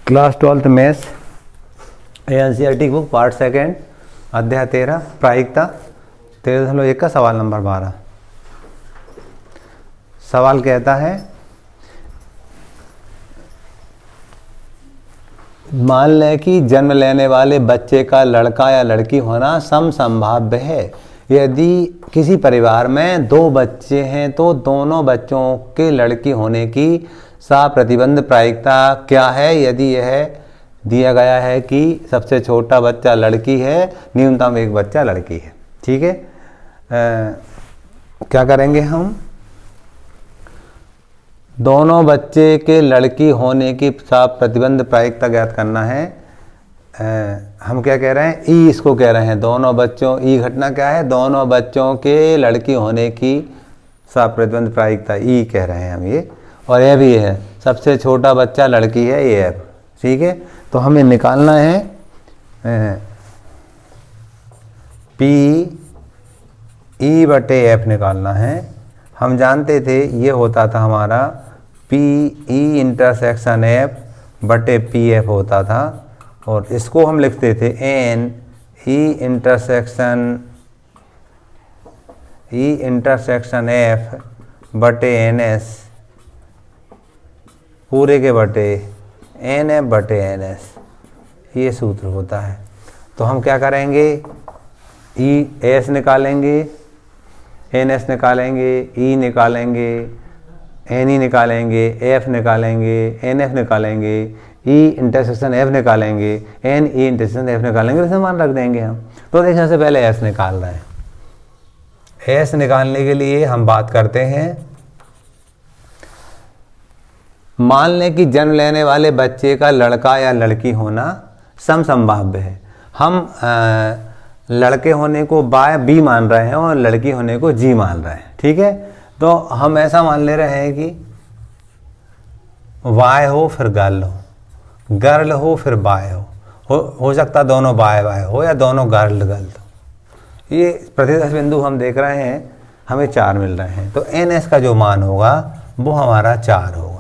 Class 12th maths NCERT book part second अध्याय 13 प्रायिकता 13.1 का सवाल नंबर 12। सवाल कहता है मान लें कि जन्म लेने वाले बच्चे का लड़का या लड़की होना समसंभाव्य है। यदि किसी परिवार में दो बच्चे हैं तो दोनों बच्चों के लड़की होने की साप्रतिबंध प्रायिकता क्या है? यदि यह दिया गया है कि सबसे छोटा बच्चा लड़की है, न्यूनतम एक बच्चा लड़की है। ठीक है, क्या करेंगे हम? दोनों बच्चे के लड़की होने की साप्रतिबंध प्रायिकता ज्ञात करना है। हम क्या कह रहे हैं? ई इसको कह रहे हैं दोनों बच्चों, ई घटना क्या है? दोनों बच्चों के लड़की होने की साप्रतिबंध प्रायिकता ई कह रहे हैं हम ये। और यह भी है सबसे छोटा बच्चा लड़की है, ये है। ठीक है, तो हमें निकालना है पी ई बटे एफ निकालना है। हम जानते थे ये होता था हमारा पी ई इंटरसेक्शन एफ बटे पी एफ होता था, और इसको हम लिखते थे एन ई इंटरसेक्शन एफ बटे एन एस पूरे के बटे एन एफ बटे एन एस, ये सूत्र होता है। तो हम क्या करेंगे? ई एस निकालेंगे, एन एस निकालेंगे, ई निकालेंगे, एन ई निकालेंगे, एफ निकालेंगे, एन एफ निकालेंगे, ई इंटरसेक्शन एफ निकालेंगे, एन ई इंटरसेक्शन एफ निकालेंगे, इसे मान रख देंगे हम। तो देखने से पहले एस निकाल रहे हैं। एस निकालने के लिए हम बात करते हैं, मान लें कि जन्म लेने वाले बच्चे का लड़का या लड़की होना समसंभाव्य है। हम लड़के होने को बी मान रहे हैं और लड़की होने को जी मान रहे हैं। ठीक है, तो हम ऐसा मान ले रहे हैं कि वाय हो फिर गर्ल हो फिर बाय हो सकता दोनों बाय हो या दोनों गर्ल हो। ये प्रतिदर्श बिंदु हम देख रहे हैं, हमें 4 मिल रहे हैं। तो एन एस का जो मान होगा वो हमारा 4 होगा।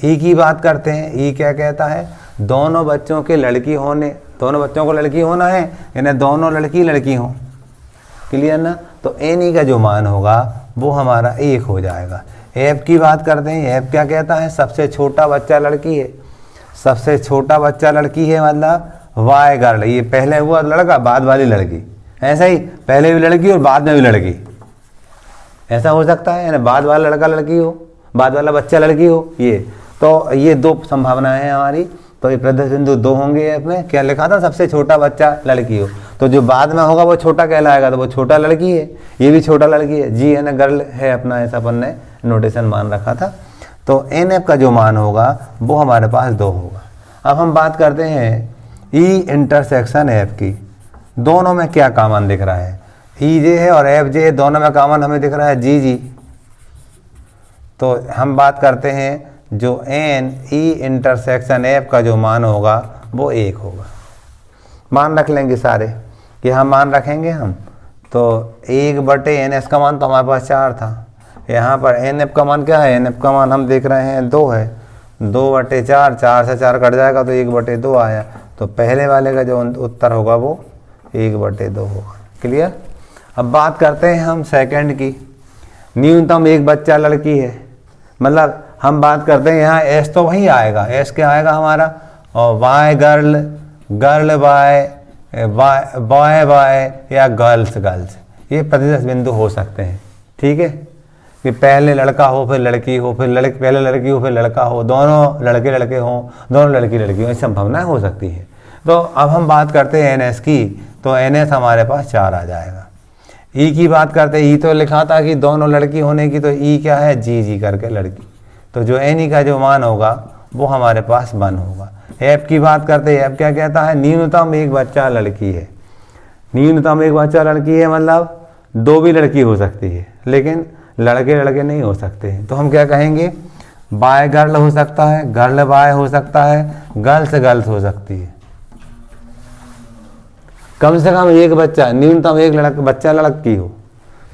ई की बात करते हैं, ई क्या कहता है? दोनों बच्चों के लड़की होने, दोनों बच्चों को लड़की होना है, यानी दोनों लड़की हो। क्लियर ना? तो एन ई का जो मान होगा वो हमारा 1 हो जाएगा। एफ की बात करते हैं, एफ क्या कहता है? सबसे छोटा बच्चा लड़की है। सबसे छोटा बच्चा लड़की है मतलब वाय गर्ल, ये पहले हुआ लड़का बाद वाली लड़की, ऐसा ही पहले भी लड़की और बाद में भी लड़की, ऐसा हो सकता है। यानी बाद वाला लड़का लड़की हो, बाद वाला बच्चा लड़की हो। ये तो ये 2 संभावनाएं हैं हमारी। तो ये प्रतिदर्श बिंदु 2 होंगे। एफ में क्या लिखा था? सबसे छोटा बच्चा लड़की हो। तो जो बाद में होगा वो छोटा कहलाएगा, तो वो छोटा लड़की है, ये भी छोटा लड़की है। जी है ना, गर्ल है अपना, ऐसा अपन ने नोटेशन मान रखा था। तो एन एफ का जो मान होगा वो हमारे पास 2 होगा। अब हम बात करते हैं ई इंटरसेक्शन एफ की। दोनों में क्या कॉमन दिख रहा है? ई जे है और एफ जे है, दोनों में कॉमन हमें दिख रहा है जी जी। तो हम बात करते हैं जो एन ई इंटरसेक्शन एफ का जो मान होगा वो 1 होगा। मान रख लेंगे सारे कि हम मान रखेंगे हम। तो 1 बटे एन एस का मान तो हमारे पास 4 था। यहाँ पर एन एफ का मान क्या है? एन एफ का मान हम देख रहे हैं 2 है। 2 बटे 4, 4 से 4 कट जाएगा तो 1 बटे 2 आया। तो पहले वाले का जो उत्तर होगा वो 1 बटे 2 होगा। क्लियर? अब बात करते हैं हम सेकंड की। न्यूनतम एक बच्चा लड़की है, मतलब हम बात करते हैं यहाँ एस तो वही आएगा। एस क्या आएगा हमारा? और boy girl, girl boy, boy boy या गर्ल्स, ये प्रतिदर्श बिंदु हो सकते हैं। ठीक है, कि पहले लड़का हो फिर लड़की हो, फिर पहले लड़की हो फिर लड़का हो, दोनों लड़के हो, दोनों लड़की हो, ऐसी संभावनाएं हो सकती है। तो अब हम बात करते हैं एन एस की। तो एन एस हमारे पास 4 आ जाएगा। ई की बात करते हैं, ई तो लिखा था कि दोनों लड़की होने की, तो ई क्या है? जी करके लड़की। तो जो एन ई का जो मान होगा वो हमारे पास 1 होगा। एफ की बात करते हैं, एफ क्या कहता है? न्यूनतम एक बच्चा लड़की है। न्यूनतम एक बच्चा लड़की है मतलब 2 भी लड़की हो सकती है, लेकिन लड़के नहीं हो सकते हैं। तो हम क्या कहेंगे? बाय गर्ल हो सकता है, गर्ल बाय हो सकता है, गर्ल्स हो सकती है। कम से कम एक बच्चा, न्यूनतम एक बच्चा लड़की हो,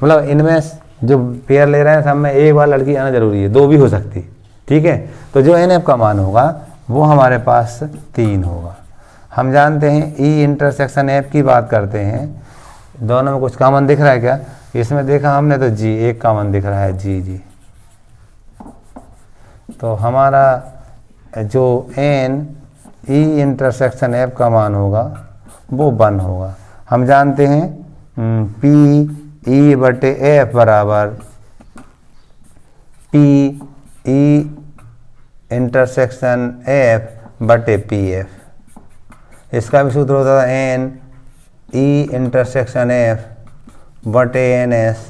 मतलब इनमें जो पेयर ले रहे हैं सब में एक बार लड़की आना जरूरी है, 2 भी हो सकती है। ठीक है, तो जो एन एफ का मान होगा वो हमारे पास 3 होगा। हम जानते हैं ई इंटरसेक्शन एफ की बात करते हैं, दोनों में कुछ कॉमन दिख रहा है क्या? इसमें देखा हमने तो जी, एक कॉमन दिख रहा है जी। तो हमारा जो एन ई इंटरसेक्शन एफ का मान होगा वो 1 होगा। हम जानते हैं पी ई बटे एफ बराबर पी ई इंटरसेक्शन एफ बटे पी एफ। इसका भी सूत्र होता था एन ई इंटरसेक्शन एफ बटे एन एस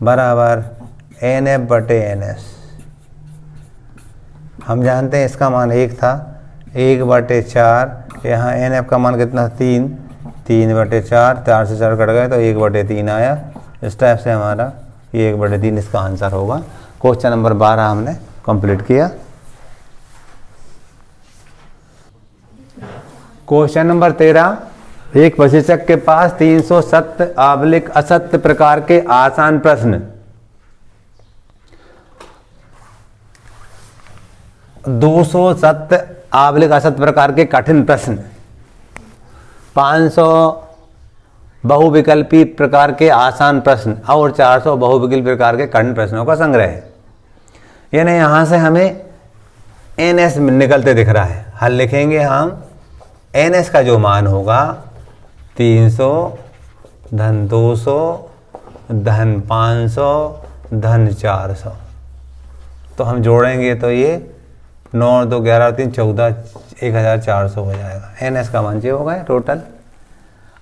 बराबर एन एफ बटे एन एस। हम जानते हैं इसका मान 1 था, 1/4। यहाँ एन एफ का मान कितना? 3, 3/4, 4 से 4 कट गए तो 1/3 आया। इस टाइप से हमारा ये 1/3 इसका आंसर होगा। क्वेश्चन नंबर 12 हमने कंप्लीट किया। क्वेश्चन नंबर 13, एक प्रशिक्षक के पास 300 सत्य आबलिक असत्य प्रकार के आसान प्रश्न 200 सत्य आबलिक असत्य प्रकार के कठिन प्रश्न, 500 बहुविकल्पी प्रकार के आसान प्रश्न और 400 बहुविकल्पी प्रकार के कठिन प्रश्नों का संग्रह है। यानी यहाँ से हमें NS निकलते दिख रहा है। हल लिखेंगे हम, NS का जो मान होगा 300 धन 200 धन 500 धन 400, तो हम जोड़ेंगे तो ये 9 2 11 3 14 1400 हो जाएगा। NS का मान ये होगा टोटल।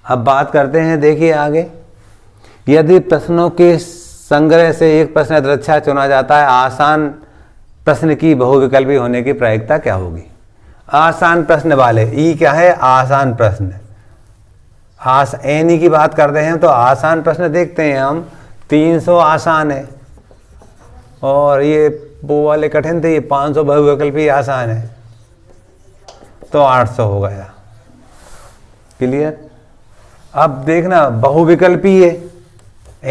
अब बात करते हैं, देखिए आगे, यदि प्रश्नों के संग्रह से एक प्रश्न अच्छा चुना जाता है, आसान प्रश्न की बहुविकल्पी होने की प्रायिकता क्या होगी? आसान प्रश्न वाले, ई क्या है? आसान प्रश्न। एन की बात करते हैं तो आसान प्रश्न देखते हैं हम, 300 आसान है और ये वो वाले कठिन थे, ये 500 बहुविकल्पी आसान है, तो 800 हो गया। क्लियर? अब देखना बहुविकल्पी है,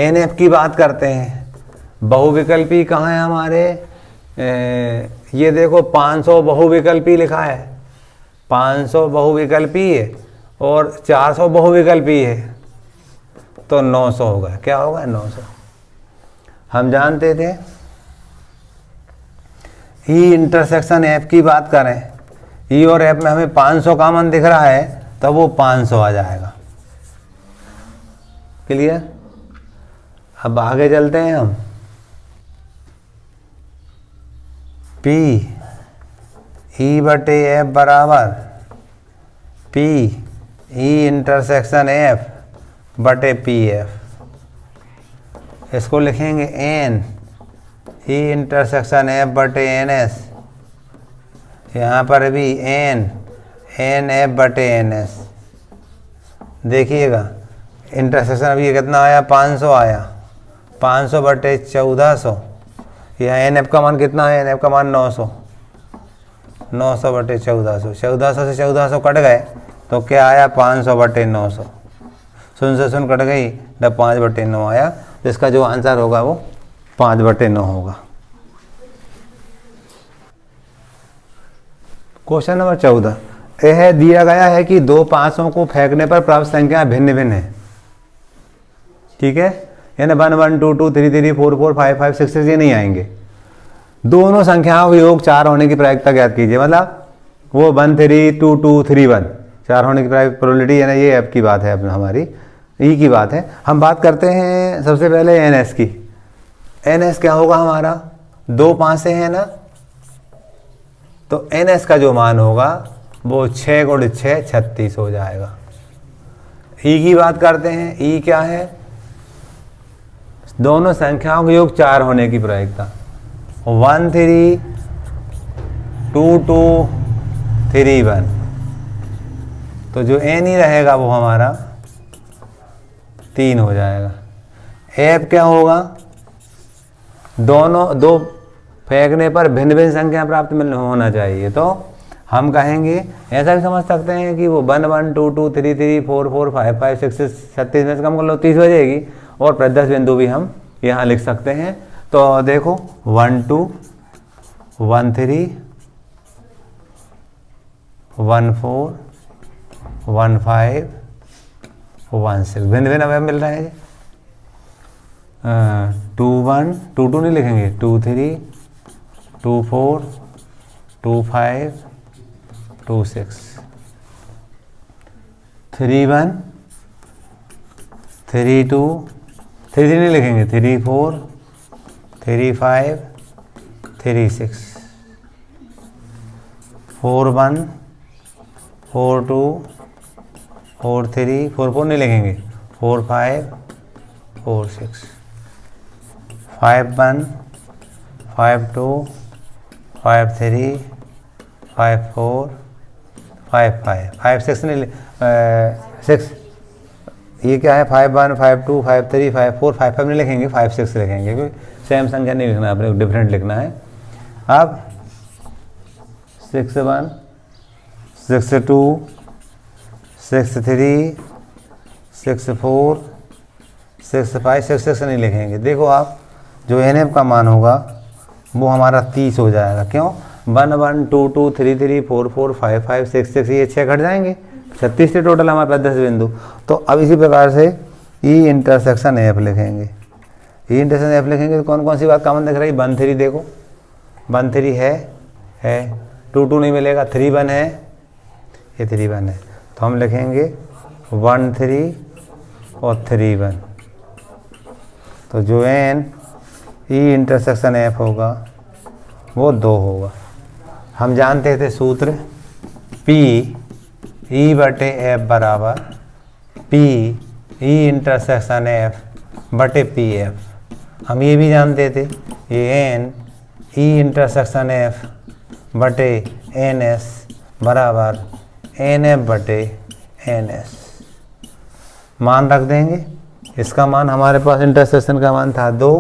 NF की बात करते हैं। बहुविकल्पी कहाँ है हमारे? ये देखो 500 बहुविकल्पी लिखा है, 500 बहुविकल्पी है और 400 बहुविकल्पी है, तो 900 होगा। क्या होगा? 900। हम जानते थे ई इंटरसेक्शन एफ की बात करें, ई और एफ में हमें 500 कॉमन दिख रहा है, तो वो 500 आ जाएगा। क्लियर? अब आगे चलते हैं हम। पी ई बटे एफ बराबर पी ई इंटरसेक्शन एफ बटे पी एफ। इसको लिखेंगे एन ई इंटरसेक्शन एफ बटे एन एस। यहाँ पर भी एन एफ बटे एन एस। देखिएगा इंटरसेक्शन अभी कितना आया? 500 आया, 500 बटे 1400। यहाँ एन एफ का मान कितना है? एन एफ का मान 900, 900 बटे 1400। 1400 से 1400 कट गए तो क्या आया? 500 बटे 900। 0 से 0 कट गई तो 5 बटे 9 आया। तो इसका जो आंसर होगा वो 5 बटे 9 होगा। क्वेश्चन नंबर 14, यह दिया गया है कि 2 पासों को फेंकने पर प्राप्त संख्या भिन्न भिन्न है। ठीक है, यानी 1 1 2 2 3 3 4 4 5 5 6 6 ये नहीं आएंगे। दोनों संख्याओं का योग 4 होने की प्रायिकता ज्ञात कीजिए। मतलब वो 1 3 2 2 3 1 4 होने की प्रोबेबिलिटी, यानी ये एफ की बात है, अपना हमारी ई की बात है। हम बात करते हैं सबसे पहले NS की। NS क्या होगा हमारा? 2 पासे हैं ना, तो NS का जो मान होगा वो 6 × 6 36 हो जाएगा। ई की बात करते हैं, ई क्या है? दोनों संख्याओं का योग 4 होने की प्रायिकता, 1 3 2 2 3 1। तो जो एन ही रहेगा वो हमारा 3 हो जाएगा। एफ क्या होगा? दोनों 2 फेंकने पर भिन्न भिन्न संख्या प्राप्त होना चाहिए। तो हम कहेंगे, ऐसा भी समझ सकते हैं कि वो 1 1 2 2 3 3 4 4 5 5 6 6 36 में से कम कर लो 30 हो जाएगी। और प्रदर्श बिंदु भी हम यहाँ लिख सकते हैं। तो देखो 1 2 1 3 1 4 1 5 1 6 भिन्न भिन्न अवयव मिल रहे हैं। 2 1 2 2 नहीं लिखेंगे, 2 3 2 4 2 5 2 6 3 1 3 2 3 3 नहीं लिखेंगे, 3 4 3 5 3 6 4 1 4 2 4 3 4 4 नहीं लिखेंगे, 4 5 4 6 5 1 5 2 5 3 5 4 5 5 5 6 नहीं 6 ये क्या है, 5 1 5 2 5 3 5 4 5 5 नहीं लिखेंगे, 5 6 लिखेंगे, क्योंकि सेम संख्या नहीं लिखना, आपने डिफरेंट लिखना है। अब 6 1 6 2 6 3 6 4 6 5 6 6 नहीं लिखेंगे। देखो आप जो NF का मान होगा वो हमारा 30 हो जाएगा। क्यों? 1 1 2 2 3 3 4 4 5 5 6 6 ये 6 घट जाएंगे, 36 थे टोटल हमारे पास 10 बिंदु। तो अब इसी प्रकार से E इंटरसेक्शन F लिखेंगे। E इंटरसेक्शन F लिखेंगे तो कौन कौन सी बात कॉमन दिख रही है? 1 3 देखो, 1 3 है 2 2 नहीं मिलेगा, 3 1 है, ये 3 1 है, तो हम लिखेंगे 1 3 और 3 1। तो जो E इंटरसेक्शन F होगा वो 2 होगा। हम जानते थे सूत्र P E बटे F बराबर P E इंटरसेक्शन F बटे पी एफ। हम ये भी जानते थे ये N E इंटरसेक्शन F बटे NS बराबर NF बटे NS। मान रख देंगे, इसका मान हमारे पास इंटरसेक्शन का मान था 2,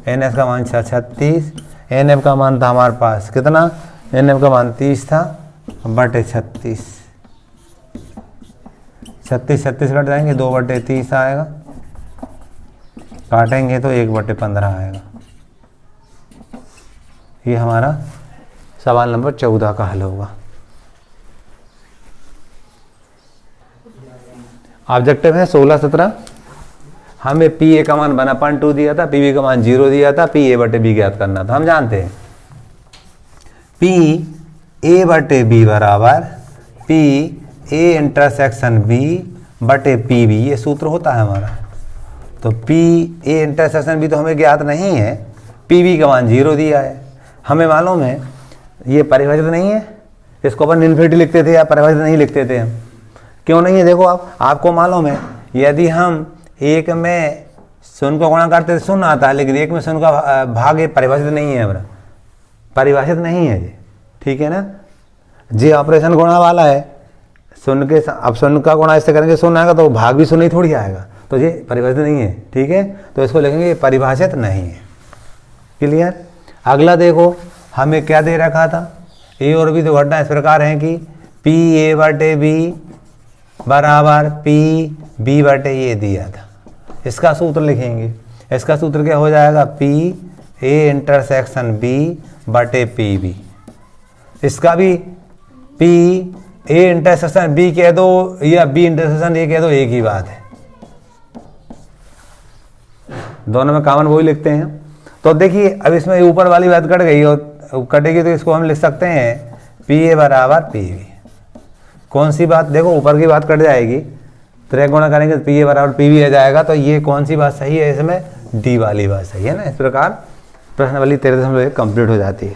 NS का मान 36, NF का मान था हमारे पास कितना? NF का मान 30 था बटे 36। 36 36 कट जाएंगे, 2 बटे 30 आएगा, काटेंगे तो 1 बटे 15 आएगा। ये हमारा सवाल नंबर 14 का हल होगा। ऑब्जेक्टिव है 16 17। हमें पी ए का मान 1/2 दिया था, पी बी का मान 0 दिया था, पी ए बटे बी ज्ञात करना था। हम जानते हैं पी ए बटे बी बराबर पी ए इंटरसेक्शन बी बटे पी बी, ये सूत्र होता है हमारा। तो पी ए इंटरसेक्शन बी तो हमें ज्ञात नहीं है, पी बी का मान 0 दिया है, हमें मालूम है ये परिभाषित नहीं है, इसको अपन इन्फिनिटी लिखते थे या परिभाषित नहीं लिखते थे हम। क्यों नहीं है? देखो आपको मालूम है यदि हम एक में शून्य को गुणा करते तो शून्य आता है, लेकिन एक में शून्य का भाग ये परिभाषित नहीं है, हमारा परिभाषित नहीं है ये, ठीक है ना। जे ऑपरेशन गुणा वाला है, शून्य के अब शून्य का गुणा इससे करेंगे शून्य आएगा तो भाग भी शून्य ही थोड़ी आएगा, तो ये परिभाषित नहीं है, ठीक है। तो इसको लिखेंगे ये परिभाषित नहीं है। क्लियर? अगला देखो हमें क्या दे रखा था, ए और बी तो घटना इस प्रकार है कि पी ए बटे बी बराबर पी बी बटे ये दिया था। इसका सूत्र लिखेंगे, इसका सूत्र क्या हो जाएगा? पी ए इंटरसेक्शन बी बटे पी बी। इसका भी पी ए इंटरसेक्शन बी कह दो या बी इंटरसेक्शन ए कह दो, एक ही बात है, दोनों में कॉमन वही लिखते हैं। तो देखिए अब इसमें ऊपर वाली बात कट गई और कटेगी तो इसको हम लिख सकते हैं पी ए बराबर पी बी। कौन सी बात? देखो ऊपर की बात कट जाएगी, त्रिक गुणा करेंगे तो पी ए बराबर पी बी आ जाएगा। तो ये कौन सी बात सही है? इसमें डी वाली बात सही है ना। इस प्रकार प्रश्न वाली 13.1 कंप्लीट हो जाती है।